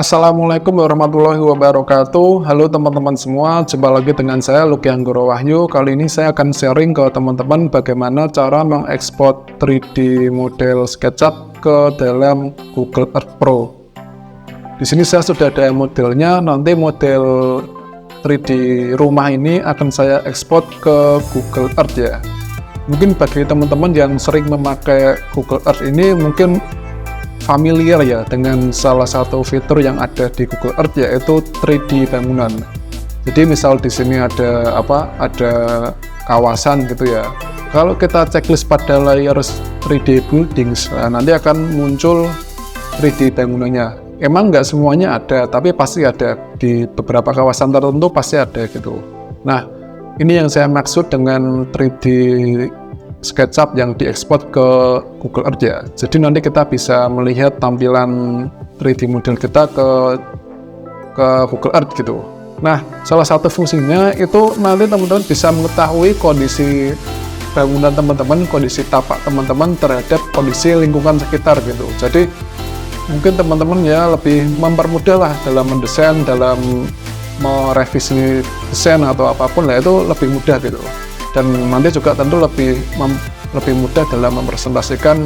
Assalamualaikum warahmatullahi wabarakatuh. Halo teman-teman semua, jumpa lagi dengan saya Luki Anggoro Wahyu. Kali ini saya akan sharing ke teman-teman bagaimana cara mengekspor 3D model SketchUp ke dalam Google Earth Pro. Di sini saya sudah ada modelnya. Nanti model 3D rumah ini akan saya ekspor ke Google Earth ya. Mungkin bagi teman-teman yang sering memakai Google Earth ini mungkin familiar ya dengan salah satu fitur yang ada di Google Earth, yaitu 3D bangunan. Jadi misal di sini ada ada kawasan gitu ya. Kalau kita checklist pada layer 3D buildings, nah nanti akan muncul 3D bangunannya. Emang nggak semuanya ada, tapi pasti ada di beberapa kawasan tertentu, pasti ada gitu. Nah, ini yang saya maksud dengan 3D SketchUp yang diekspor ke Google Earth ya. Jadi nanti kita bisa melihat tampilan 3D model kita ke Google Earth gitu. Nah, salah satu fungsinya itu nanti teman-teman bisa mengetahui kondisi bangunan teman-teman, kondisi tapak teman-teman terhadap kondisi lingkungan sekitar gitu. Jadi mungkin teman-teman ya lebih mempermudah lah dalam mendesain, dalam merevisi desain atau apapun lah, itu lebih mudah gitu. Dan nanti juga tentu lebih mudah dalam mempresentasikan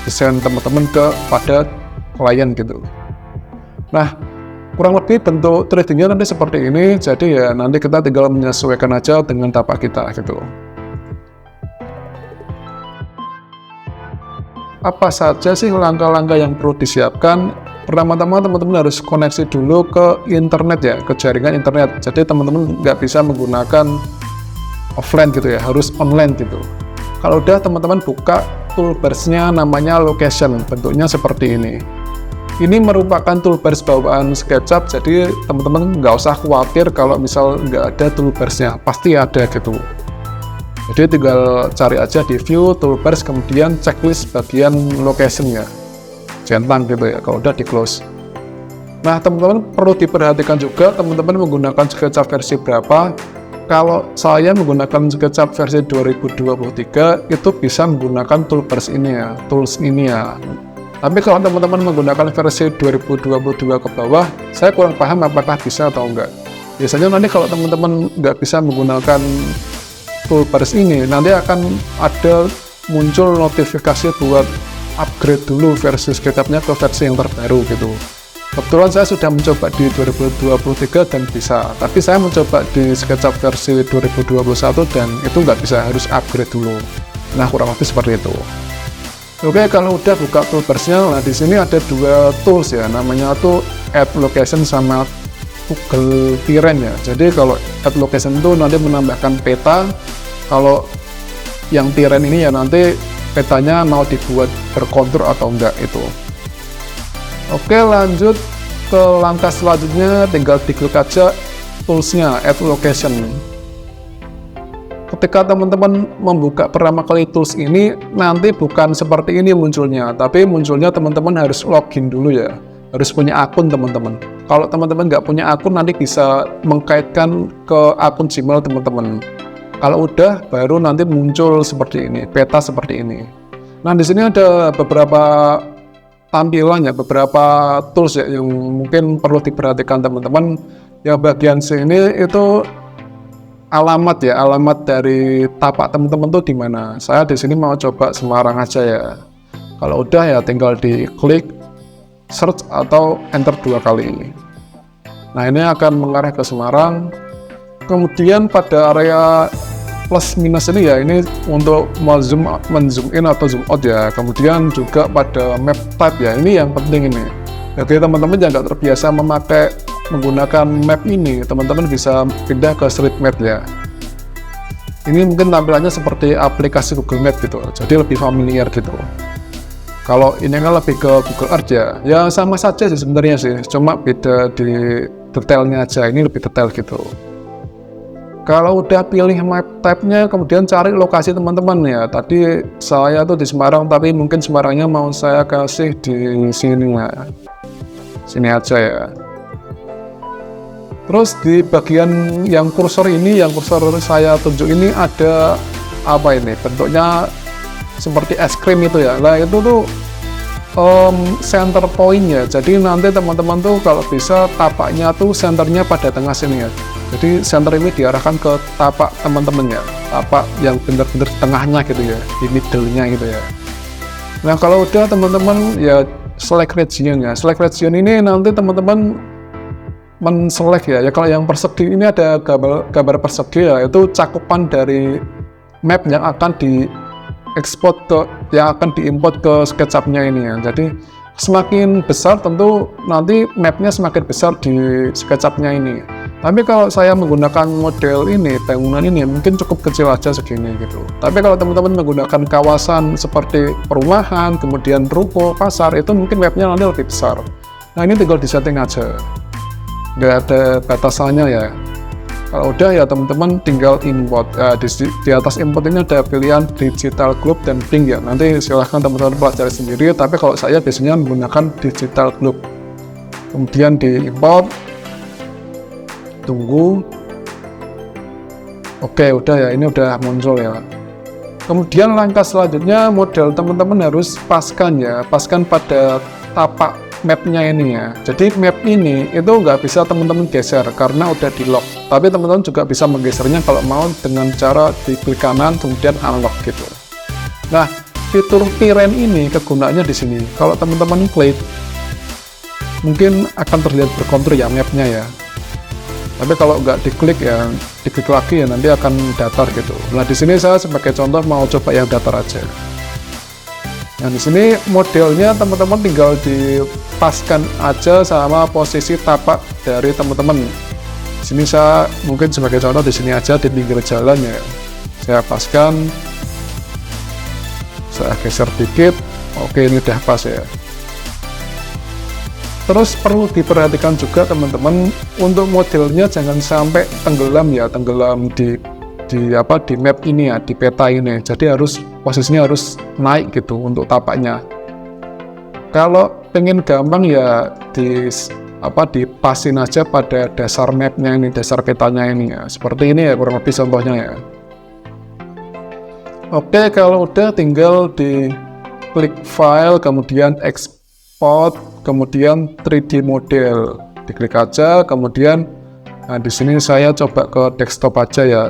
desain teman-teman kepada klien gitu. Nah, kurang lebih bentuk 3D-nya nanti seperti ini. Jadi ya nanti kita tinggal menyesuaikan aja dengan tapak kita gitu. Apa saja sih langkah-langkah yang perlu disiapkan? Pertama-tama teman-teman harus koneksi dulu ke internet ya, ke jaringan internet. Jadi teman-teman nggak bisa menggunakan offline gitu ya, harus online gitu. Kalau udah teman-teman buka toolbars-nya, namanya location, bentuknya seperti ini. Ini merupakan toolbars bawaan SketchUp, jadi teman-teman nggak usah khawatir kalau misal nggak ada toolbars-nya, pasti ada gitu. Jadi tinggal cari aja di view toolbars, kemudian checklist bagian location-nya, centang gitu ya, kalau udah di close. Nah, teman-teman perlu diperhatikan juga teman-teman menggunakan SketchUp versi berapa. Kalau saya menggunakan SketchUp versi 2023 itu bisa menggunakan toolbars ini ya, tools ini ya. Tapi kalau teman-teman menggunakan versi 2022 ke bawah, saya kurang paham apakah bisa atau enggak. Biasanya nanti kalau teman-teman nggak bisa menggunakan toolbars ini, nanti akan ada muncul notifikasi buat upgrade dulu versi SketchUp-nya ke versi yang terbaru gitu. Kebetulan saya sudah mencoba di 2023 dan bisa, tapi saya mencoba di SketchUp versi 2021 dan itu nggak bisa, harus upgrade dulu. Nah, kurang lebih seperti itu. Oke, kalau udah buka toolbars-nya, nah di sini ada dua tools ya, namanya tuh Add Location sama Google Terrain ya. Jadi kalau Add Location itu nanti menambahkan peta, kalau yang Terrain ini ya nanti petanya mau dibuat berkontur atau enggak itu. Oke, lanjut ke langkah selanjutnya, tinggal diklik aja toolsnya Add Location. Ketika teman-teman membuka pertama kali tools ini, nanti bukan seperti ini munculnya, tapi munculnya teman-teman harus login dulu ya, harus punya akun teman-teman. Kalau teman-teman nggak punya akun, nanti bisa mengkaitkan ke akun Gmail teman-teman. Kalau udah, baru nanti muncul seperti ini, peta seperti ini. Nah, di sini ada beberapa tampilannya, beberapa tools ya yang mungkin perlu diperhatikan teman-teman. Yang bagian sini itu alamat ya, alamat dari tapak teman-teman tuh di mana. Saya di sini mau coba Semarang aja ya. Kalau udah ya tinggal diklik search atau enter 2 kali. Nah, ini akan mengarah ke Semarang. Kemudian pada area plus minus ini ya, ini untuk men-zoom in atau zoom out ya. Kemudian juga pada map type ya, ini yang penting ini. Jadi teman-teman yang nggak terbiasa menggunakan map ini, teman-teman bisa pindah ke street map ya. Ini mungkin tampilannya seperti aplikasi Google Map gitu, jadi lebih familiar gitu. Kalau ini kan lebih ke Google Earth ya, ya sama saja sih sebenarnya sih, cuma beda di detailnya aja, ini lebih detail gitu. Kalau udah pilih map type-nya, kemudian cari lokasi teman-teman ya. Tadi saya tuh di Semarang, tapi mungkin Semarangnya mau saya kasih di sini lah. Sini aja ya. Terus di bagian yang kursor ini, yang kursor saya tunjuk ini ada apa ini? Bentuknya seperti es krim itu ya. Nah, itu tuh center point-nya. Jadi nanti teman-teman tuh kalau bisa tapaknya tuh senternya pada tengah sini ya. Jadi center ini diarahkan ke tapak teman-temannya, tapak yang benar-benar tengahnya gitu ya, di middle-nya gitu ya. Nah kalau udah teman-teman ya select region ya. Select region ini nanti teman-teman men-select ya. Ya kalau yang persegi ini ada gambar persegi ya, itu cakupan dari map yang akan diekspor yang akan diimport ke SketchUp-nya ini ya. Jadi semakin besar tentu nanti mapnya semakin besar di SketchUp-nya ini. Tapi kalau saya menggunakan model ini, bangunan ini mungkin cukup kecil aja segini gitu. Tapi kalau teman-teman menggunakan kawasan seperti perumahan, kemudian ruko, pasar, itu mungkin mapnya nanti lebih besar. Nah ini tinggal disetting aja, nggak ada batasannya ya. Kalau udah ya teman-teman tinggal import. Di atas import ini ada pilihan digital globe dan blink ya. Nanti silahkan teman-teman pelajari sendiri. Tapi kalau saya biasanya menggunakan digital globe. Kemudian di import. Tunggu. Oke, udah ya, ini udah muncul ya. Kemudian langkah selanjutnya model teman-teman harus paskan ya, paskan pada tapak mapnya ini ya. Jadi map ini itu nggak bisa teman-teman geser karena udah di lock. Tapi teman-teman juga bisa menggesernya kalau mau dengan cara diklik kanan kemudian unlock gitu. Nah, fitur P-Rend ini kegunaannya di sini. Kalau teman-teman klik, mungkin akan terlihat berkontur ya mapnya ya. Tapi kalau nggak diklik ya, diklik lagi ya nanti akan datar gitu. Nah di sini saya sebagai contoh mau coba yang datar aja. Nah di sini modelnya teman-teman tinggal dipaskan aja sama posisi tapak dari teman-teman. Di sini saya mungkin sebagai contoh di sini aja di pinggir jalan ya. Saya paskan, saya geser dikit. Oke ini udah pas ya. Terus perlu diperhatikan juga teman-teman untuk modelnya jangan sampai tenggelam ya, tenggelam di map ini ya, di peta ini. Jadi posisinya harus naik gitu untuk tapaknya. Kalau pengen gampang ya dipasin aja pada dasar mapnya ini, dasar petanya ini ya. Seperti ini ya kurang lebih contohnya ya. Oke, kalau udah tinggal di klik file kemudian export kemudian 3D model diklik aja kemudian nah di sini saya coba ke desktop aja ya,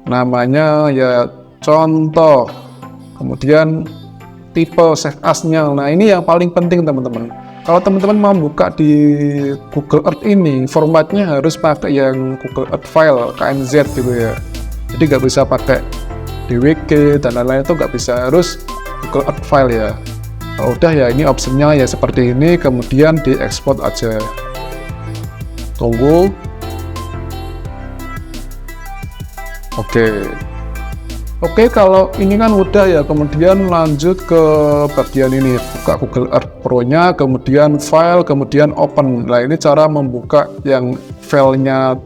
namanya ya contoh, kemudian tipe save as-nya. Nah ini yang paling penting teman-teman, kalau teman-teman mau buka di Google Earth ini formatnya harus pakai yang Google Earth file KNZ gitu ya, jadi nggak bisa pakai DWG dan lain-lain, itu nggak bisa, harus Google Earth file ya. Kalau udah ya ini optionnya ya seperti ini, kemudian diekspor aja. Tunggu. Oke, kalau ini kan udah ya, kemudian lanjut ke bagian ini, buka Google Earth Pro-nya, kemudian file, kemudian open. Nah ini cara membuka yang filenya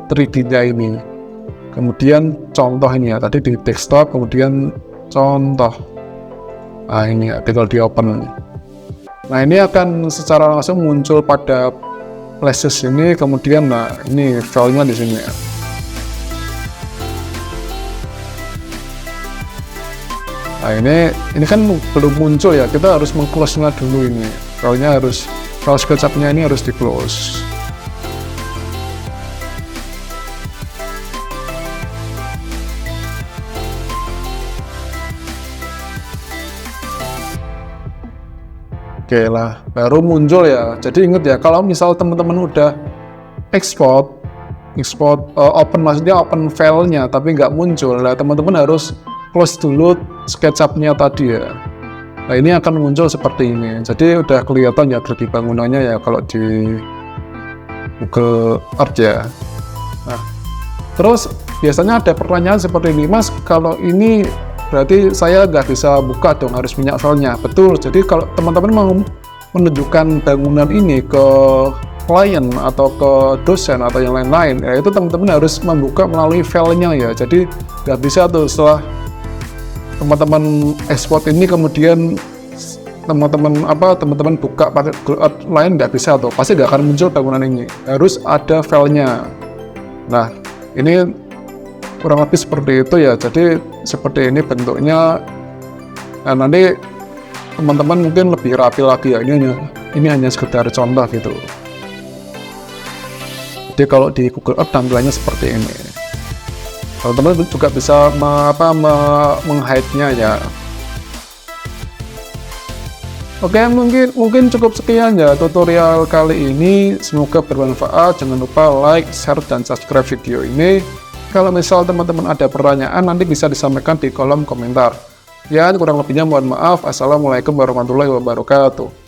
3D-nya ini. Kemudian contoh ini ya, tadi di desktop, kemudian contoh. Nah ini tinggal di open. Nah ini akan secara langsung muncul pada flashes ini, kemudian nah ini filenya di sini ya. Nah ini kan belum muncul ya, kita harus meng-close-nya dulu ini. Filenya file SketchUp-nya ini harus di-close. Oke lah, baru muncul ya. Jadi ingat ya, kalau misal teman-teman udah export open, maksudnya open filenya tapi nggak muncul, nah teman-teman harus close dulu SketchUp-nya tadi ya. Nah ini akan muncul seperti ini. Jadi udah kelihatan ya 3D bangunannya ya kalau di Google Earth ya. Nah terus biasanya ada pertanyaan seperti ini, Mas kalau ini berarti saya nggak bisa buka dong, harus punya filenya. Betul, jadi kalau teman-teman mau menunjukkan bangunan ini ke klien atau ke dosen atau yang lain-lain, ya itu teman-teman harus membuka melalui filenya ya. Jadi nggak bisa tuh setelah teman-teman ekspor ini kemudian teman-teman buka pakai Google Earth lain, nggak bisa tuh, pasti nggak akan muncul bangunan ini, harus ada filenya. Nah ini kurang lebih seperti itu ya. Jadi seperti ini bentuknya. Nah nanti teman-teman mungkin lebih rapi lagi ya. Ini hanya sekedar contoh gitu. Jadi kalau di Google Earth tampilannya seperti ini. Teman-teman juga bisa menghide-nya ya. Oke, mungkin cukup sekian ya tutorial kali ini. Semoga bermanfaat. Jangan lupa like, share, dan subscribe video ini. Kalau misal teman-teman ada pertanyaan, nanti bisa disampaikan di kolom komentar. Ya, kurang lebihnya mohon maaf. Assalamualaikum warahmatullahi wabarakatuh.